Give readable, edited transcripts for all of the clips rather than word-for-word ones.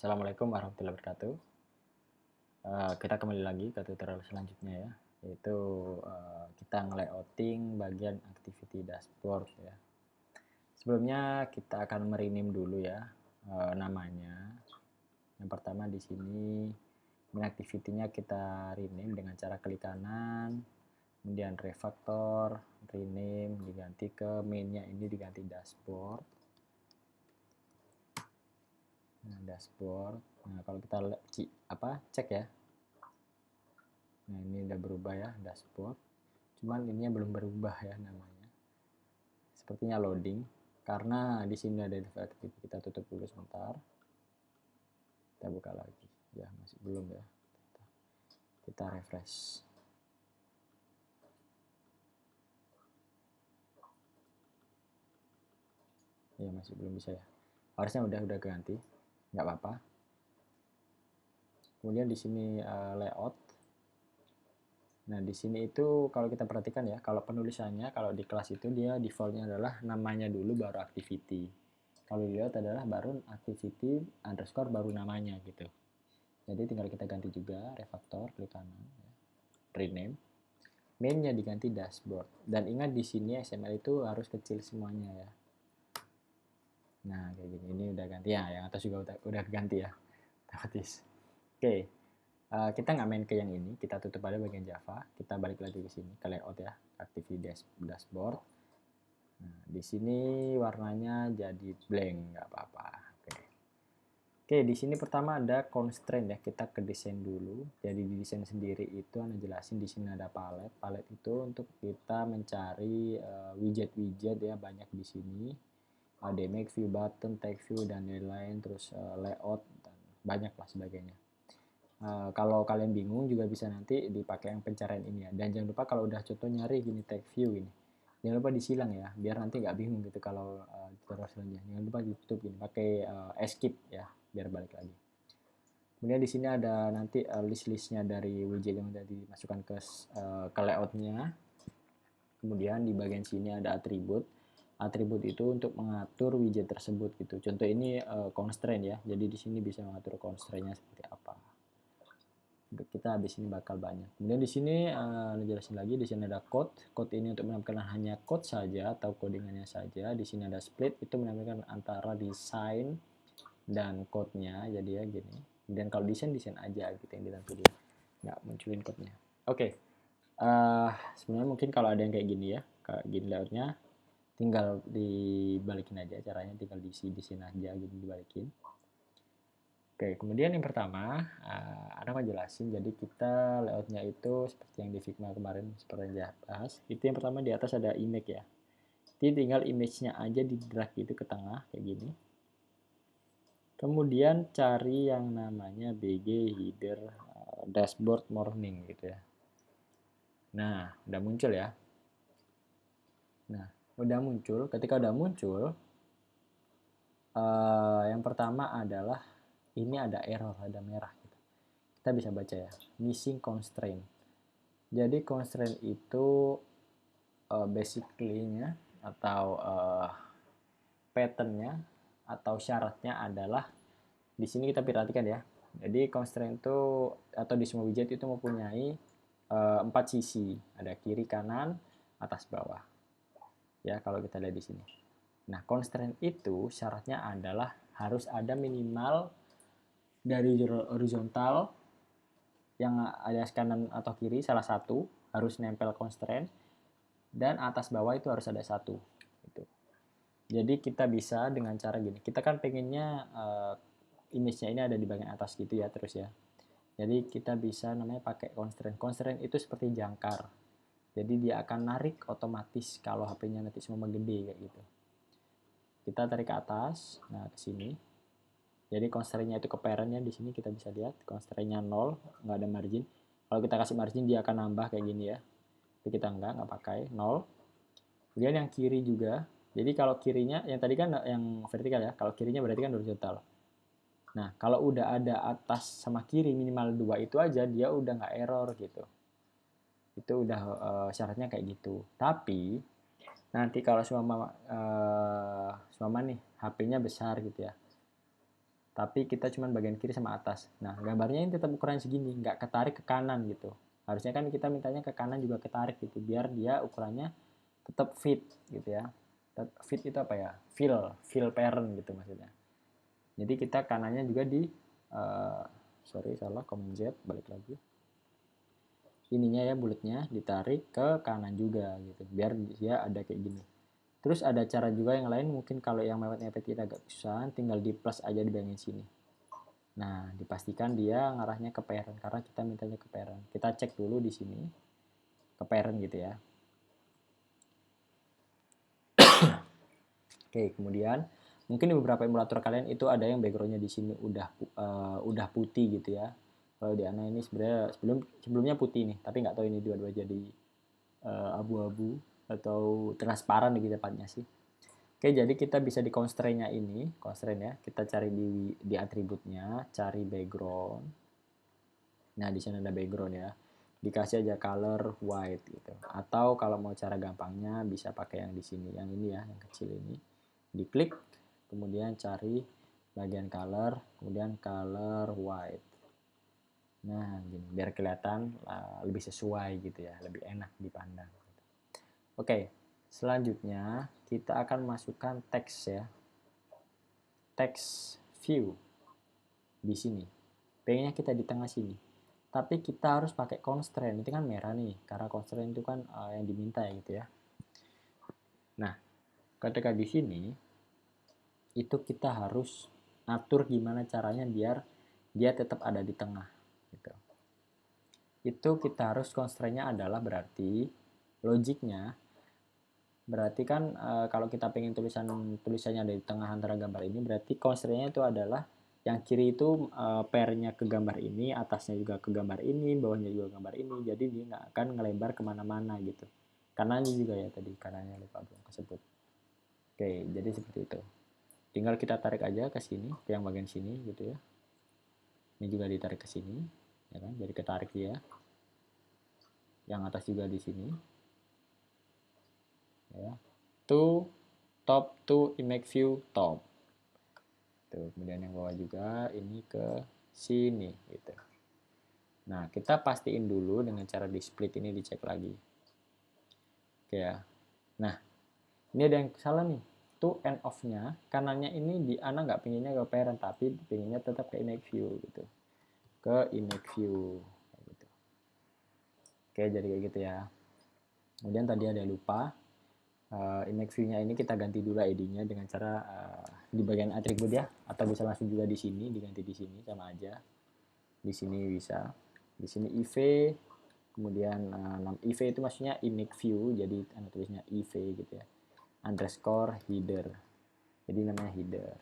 Assalamualaikum warahmatullahi wabarakatuh. Kita kembali lagi ke tutorial selanjutnya ya, yaitu kita nge-layouting bagian activity dashboard ya. Sebelumnya kita akan merename dulu ya namanya. Yang pertama di sini main activity-nya kita rename dengan cara klik kanan, kemudian refactor, rename diganti ke main-nya ini diganti dashboard. Nah, dashboard. Nah, kalau kita cek ya. Nah, ini udah berubah ya dashboard. Cuman ininya belum berubah ya namanya. Sepertinya loading karena di sini ada default activity. Kita tutup dulu sebentar. Kita buka lagi. Ya, masih belum ya. Kita refresh. Ya, masih belum bisa ya. Harusnya udah ganti. Nggak apa-apa. Kemudian di sini layout. Nah, di sini itu kalau kita perhatikan ya, kalau penulisannya, kalau di kelas itu dia defaultnya adalah namanya dulu baru activity. Kalau dilihat adalah baru activity underscore baru namanya gitu. Jadi tinggal kita ganti juga refactor, klik kanan, ya. Rename. Main-nya diganti dashboard. Dan ingat di sini XML itu harus kecil semuanya ya. Nah, kayak gini. Ini udah ganti ya, yang atas juga udah ganti ya. Otomatis. Oke. Kita nggak main ke yang ini, kita tutup pada bagian Java, kita balik lagi ke sini, ke layout ya, activity dashboard. Nah, di sini warnanya jadi blank, nggak apa-apa. Oke, di sini pertama ada constraint ya, kita ke desain dulu. Jadi di desain sendiri itu Anda jelasin di sini ada palette. Palette itu untuk kita mencari widget-widget ya, banyak di sini. Ada make view button, text view dan lain-lain, terus layout dan banyak lah sebagainya. Kalau kalian bingung juga bisa nanti dipakai yang pencarian ini ya. Dan jangan lupa kalau udah contoh nyari gini text view ini, jangan lupa disilang ya, biar nanti nggak bingung gitu kalau tutorial selanjutnya. Jangan lupa di YouTube ini pakai escape ya, biar balik lagi. Kemudian di sini ada nanti list-listnya dari widget yang udah dimasukkan ke layoutnya. Kemudian di bagian sini ada atribut. Atribut itu untuk mengatur widget tersebut gitu. Contoh ini constraint ya. Jadi di sini bisa mengatur constraint-nya seperti apa. Kita habis ini bakal banyak. Kemudian di sini jelasin lagi, di sini ada code. Code ini untuk menampilkan hanya code saja atau codingannya saja. Di sini ada split, itu menampilkan antara desain dan code-nya. Jadi ya gini. Dan kalau desain aja gitu yang ditampilin. Nggak munculin code-nya. Oke. Sebenarnya mungkin kalau ada yang kayak gini ya, kayak gini layoutnya, tinggal dibalikin aja caranya, tinggal diisi di sini aja gitu dibalikin. Oke, kemudian yang pertama, Anda mau jelasin, jadi kita layoutnya itu seperti yang di Figma kemarin, seperti yang bahas. Itu yang pertama di atas ada image ya. Jadi tinggal image-nya aja di drag gitu ke tengah, kayak gini. Kemudian cari yang namanya BG header dashboard morning gitu ya. Nah, udah muncul ya. Nah, udah muncul. Ketika udah muncul, yang pertama adalah ini ada error, ada merah. Kita bisa baca ya, missing constraint. Jadi constraint itu basically-nya atau pattern-nya atau syaratnya adalah di sini kita perhatikan ya. Jadi constraint itu atau di semua widget itu mempunyai 4 sisi, ada kiri, kanan, atas, bawah. Ya, kalau kita lihat di sini. Nah, constraint itu syaratnya adalah harus ada minimal dari horizontal yang ada kanan atau kiri salah satu harus nempel constraint, dan atas bawah itu harus ada satu gitu. Jadi kita bisa dengan cara gini, kita kan pengennya image-nya ini ada di bagian atas gitu ya terus ya. Jadi kita bisa namanya pakai constraint. Constraint itu seperti jangkar, jadi dia akan narik otomatis kalau HP-nya nanti semua gede kayak gitu. Kita tarik ke atas, nah ke sini. Jadi constraint-nya itu ke parent-nya, di sini kita bisa lihat constraint-nya 0, nggak ada margin. Kalau kita kasih margin dia akan nambah kayak gini ya. Tapi kita nggak pakai 0. Kemudian yang kiri juga. Jadi kalau kirinya yang tadi kan yang vertikal ya, kalau kirinya berarti kan horizontal. Nah, kalau udah ada atas sama kiri minimal 2 itu aja dia udah nggak error gitu. Itu udah syaratnya kayak gitu. Tapi nanti kalau seumpama nih HP-nya besar gitu ya. tapi kita cuma bagian kiri sama atas. Nah, gambarnya ini tetap ukuran segini, nggak ketarik ke kanan gitu. Harusnya kan kita mintanya ke kanan juga ketarik gitu, biar dia ukurannya tetap fit gitu ya. Fit itu apa ya? Fill parent gitu maksudnya. Jadi kita kanannya juga di sorry salah, Command Z, balik lagi. Ininya ya bulatnya ditarik ke kanan juga gitu, biar dia ada kayak gini. Terus ada cara juga yang lain, mungkin kalau yang mepet-mepet ini agak kesusahan, tinggal di plus aja di bagian sini. Nah, dipastikan dia ngarahnya ke parent karena kita mintanya ke parent. Kita cek dulu di sini ke parent gitu ya. Oke, kemudian mungkin di beberapa emulator kalian itu ada yang backgroundnya di sini udah putih gitu ya. Kalau di Ana ini sebenarnya sebelumnya putih nih, tapi nggak tahu ini dua-dua jadi abu-abu atau transparan gitu tepatnya sih. Oke, jadi kita bisa di constraint-nya ini, constraint ya, kita cari di atributnya, cari background. Nah, di sini ada background ya. Dikasih aja color white gitu. Atau kalau mau cara gampangnya bisa pakai yang di sini, yang ini ya, yang kecil ini. Diklik, kemudian cari bagian color, kemudian color white. Nah, gini, biar kelihatan lebih sesuai gitu ya, lebih enak dipandang. Oke, selanjutnya kita akan masukkan teks ya. Text view di sini. Pengennya kita di tengah sini. Tapi kita harus pakai constraint. Itu kan merah nih, karena constraint itu kan yang diminta ya gitu ya. Nah, ketika di sini itu kita harus atur gimana caranya biar dia tetap ada di tengah gitu. Itu kita harus constraint-nya adalah berarti logiknya berarti kan kalau kita pengen tulisannya ada di tengah antara gambar ini, berarti constraint-nya itu adalah yang kiri itu pair-nya ke gambar ini, atasnya juga ke gambar ini, bawahnya juga gambar ini, jadi dia nggak akan ngelebar kemana-mana gitu. Kanannya juga ya tadi, kanannya lupa belum kesebut. Oke, jadi seperti itu. Tinggal kita tarik aja ke sini, ke yang bagian sini gitu ya. Ini juga ditarik ke sini, ya kan? Jadi ketarik dia. Yang atas juga di sini. Ya. To top to image view top. Tuh, kemudian yang bawah juga ini ke sini gitu. Nah, kita pastiin dulu dengan cara di split ini dicek lagi. Oke ya. Nah, ini ada yang salah nih. To and off-nya, kanannya ini di Ana nggak pinginnya ke parent, tapi pinginnya tetap ke image view gitu. Ke image view. Gitu. Oke, jadi kayak gitu ya. Kemudian tadi ada lupa. Image view-nya ini kita ganti dulu ID-nya dengan cara di bagian atribut ya, atau bisa langsung juga di sini, diganti di sini sama aja. Di sini bisa, di sini IV, kemudian IV itu maksudnya image view, jadi anda tulisnya IV gitu ya, underscore header, jadi namanya header.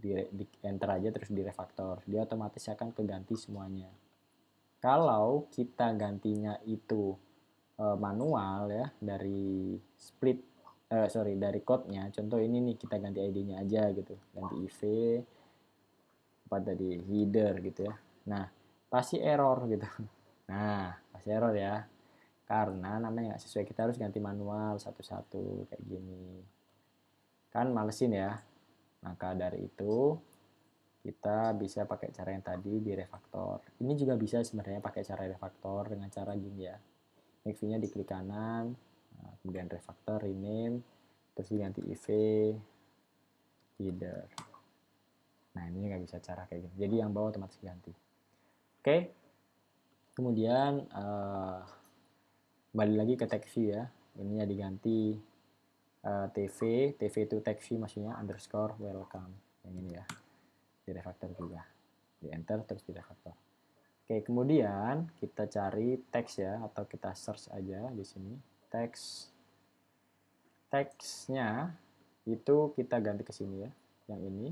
Di enter aja terus di refactor, dia otomatis akan keganti semuanya. Kalau kita gantinya itu manual ya dari split dari code-nya, contoh ini nih kita ganti ID-nya aja gitu, ganti IV apa tadi header gitu ya. Nah, pasti error gitu. Nah, pasti error ya. Karena namanya nggak sesuai, kita harus ganti manual satu-satu kayak gini. Kan malesin ya. Maka dari itu kita bisa pakai cara yang tadi di refactor. Ini juga bisa sebenarnya pakai cara refactor dengan cara gini ya. View-nya diklik kanan, kemudian refactor, rename, terus diganti IV header. Nah, ini nggak bisa cara kayak gini. Jadi yang bawah otomatis ganti. Oke. Kemudian balik lagi ke text view ya. Ininya diganti TV itu text view maksudnya underscore welcome. Yang ini ya. Di refactor juga. Di enter terus di refactor. Oke, kemudian kita cari teks ya, atau kita search aja di sini. Teksnya itu kita ganti ke sini ya. Yang ini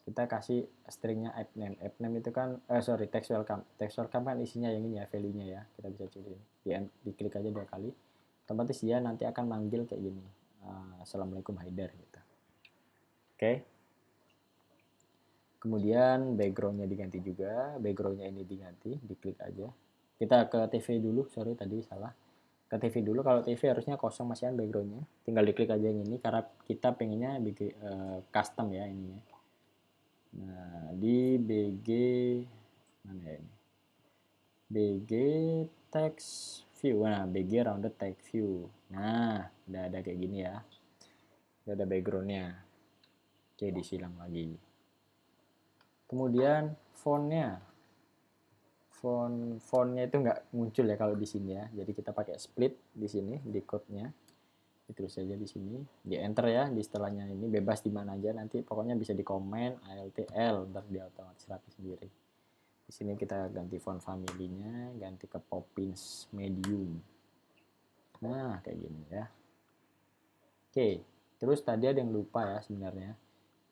kita kasih stringnya appname. Appname itu kan text welcome. Text welcome kan isinya yang ini ya, value-nya ya. Kita bisa curi. Diklik aja 2 kali. Otomatis dia nanti akan manggil kayak gini. Assalamualaikum Haider gitu. Oke. Kemudian background-nya diganti juga. Background-nya ini diganti, diklik aja. Kita ke TV dulu, sorry tadi salah. Ke TV dulu, kalau TV harusnya kosong masih ada background-nya. Tinggal diklik aja yang ini karena kita pengennya bikin custom ya ininya. Nah, di BG mana ya ini? BG text view. Nah, BG rounded text view. Nah, udah ada kayak gini ya. Udah ada backgroundnya. Oke, disilang lagi. Kemudian fontnya. Fontnya itu nggak muncul ya kalau di sini ya. Jadi kita pakai split di sini di code-nya. Terus saja di sini, di enter ya di setelahnya ini, bebas di mana aja nanti, pokoknya bisa di komen ALTL, ntar dia otomatis rapi sendiri. Di sini kita ganti font family-nya, ganti ke Poppins Medium. Nah, kayak gini ya. Oke, terus tadi ada yang lupa ya sebenarnya.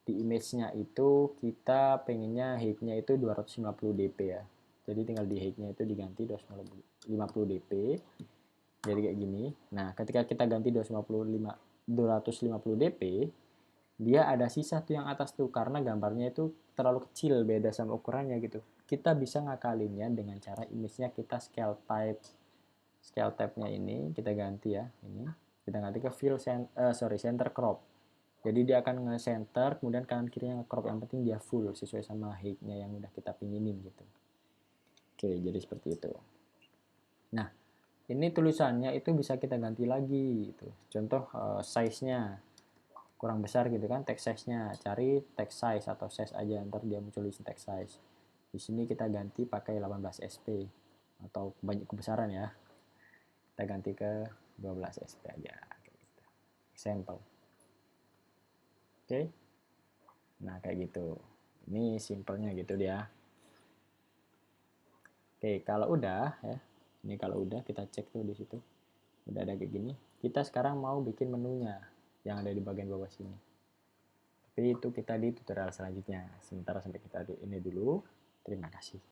Di image-nya itu kita pengennya height-nya itu 250 dp ya. Jadi tinggal di height-nya itu diganti 250 dp. Jadi kayak gini. Nah, ketika kita ganti 250 dp, dia ada sisa tuh yang atas tuh karena gambarnya itu terlalu kecil beda sama ukurannya gitu. Kita bisa ngakalinnya dengan cara image-nya kita scale type-nya ini kita ganti ya, ini. Kita ganti ke center crop. Jadi dia akan nge-center, kemudian kanan kirinya nge-crop, yang penting dia full sesuai sama height-nya yang udah kita pinginin gitu. Oke, jadi seperti itu. Nah, ini tulisannya itu bisa kita ganti lagi gitu. Contoh size-nya kurang besar gitu kan, text size-nya. Cari text size atau size aja, ntar dia muncul di text size. Di sini kita ganti pakai 18 SP atau banyak kebesaran ya. Kita ganti ke 12 SP aja gitu. Example. Oke. Nah, kayak gitu. Ini simpelnya gitu dia. Oke, kalau udah ya. Ini kalau udah kita cek tuh di situ. Udah ada kayak gini. Kita sekarang mau bikin menunya yang ada di bagian bawah sini. Tapi itu kita di tutorial selanjutnya. Sementara sampai kita ini dulu. Terima kasih.